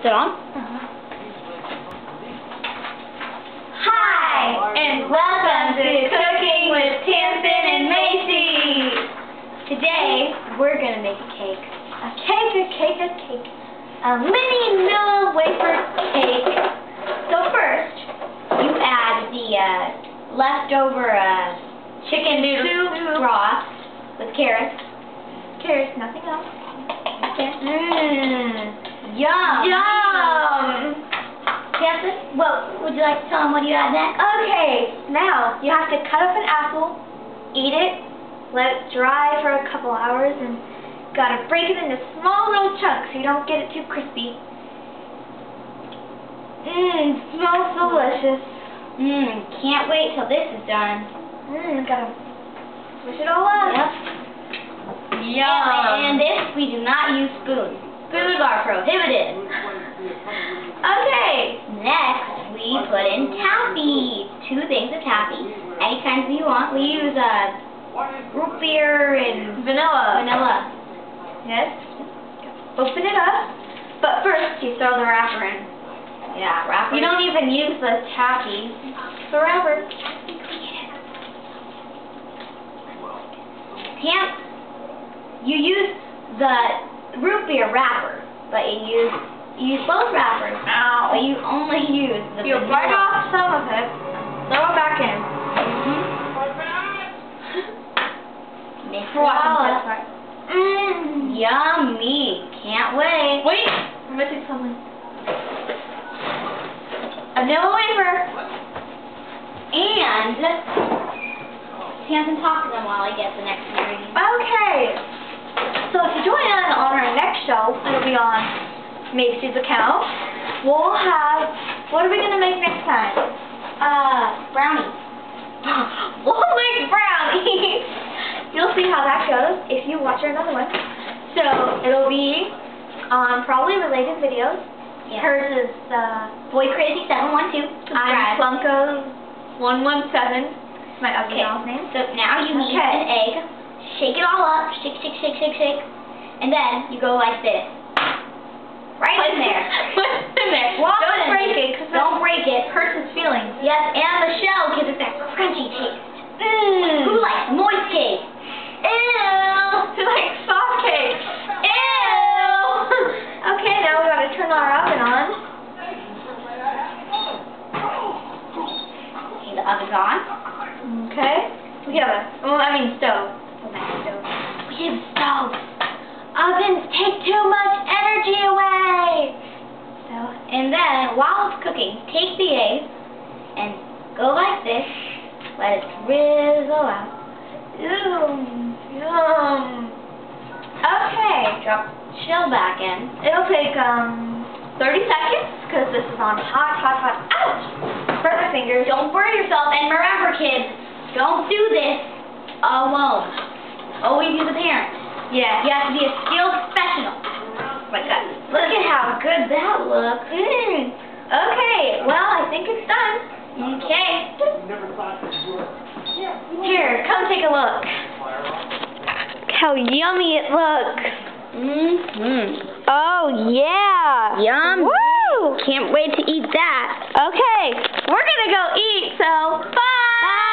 Is it on? Hi, and welcome to Cooking with Tamsen and Macie. Today, we're going to make a cake. A cake. A mini vanilla wafer cake. So first, you add the leftover chicken noodle soup broth with carrots. Carrots, nothing else. Yum! Tamsen, what would you like to tell them what you add next? Okay, now you have to cut up an apple, eat it, let it dry for a couple hours, and gotta break it into small little chunks so you don't get it too crispy. Smells delicious. Can't wait till this is done. Gotta push it all up. Yep. Yum. And this, we do not use spoons. Spoons are prohibited. Okay, next we put in taffy. 2 things of taffy. Any kinds you want. We use root beer and vanilla. Yes. Open it up. But first you throw the wrapper in. Yeah, wrapper. You don't even use the taffy. The wrapper. You use the root beer wrapper, but you use both wrappers. Ow. But you only use the vanilla. You bite off some of it, throw it back in. Mix it all up. Yummy. Can't wait. Wait, we're missing something. A vanilla wafer. And Tamsen, talk to them while I get the next ingredient. Okay. So if you join in on our next show, it'll be on Macie's account. We'll have, what are we going to make next time? Brownies. We'll make brownies. You'll see how that goes if you watch another one. So it'll be on probably related videos. Yeah. Hers is BoyCrazy712. I'm Plunko117. My other channel's name. So now you need an egg. Shake it all up. Shake. And then you go like this. Right in there. Don't break it. Don't break it. Hurts his feelings. Yes, and the shell gives it that crunchy taste. Who likes moist cake? Ew. Who likes soft cake? Ew. Okay, now we gotta turn our oven on. Okay, the oven's on. Okay. We have stove. We have stove. Ovens take too much energy away. So, and then while it's cooking, take the egg and go like this. Let it drizzle out. Yum. Okay. Drop shell back in. It'll take 30 seconds because this is on hot. Ouch! Burn my fingers. Don't burn yourself. And remember, kids, don't do this alone. Always use a parent. Yeah. You have to be a skilled professional. Like that. Look at how good that looks. Okay. Well, I think it's done. Okay. Here, come take a look. Look how yummy it looks. Oh, yeah. Yum. Woo! Can't wait to eat that. Okay. We're going to go eat, so bye.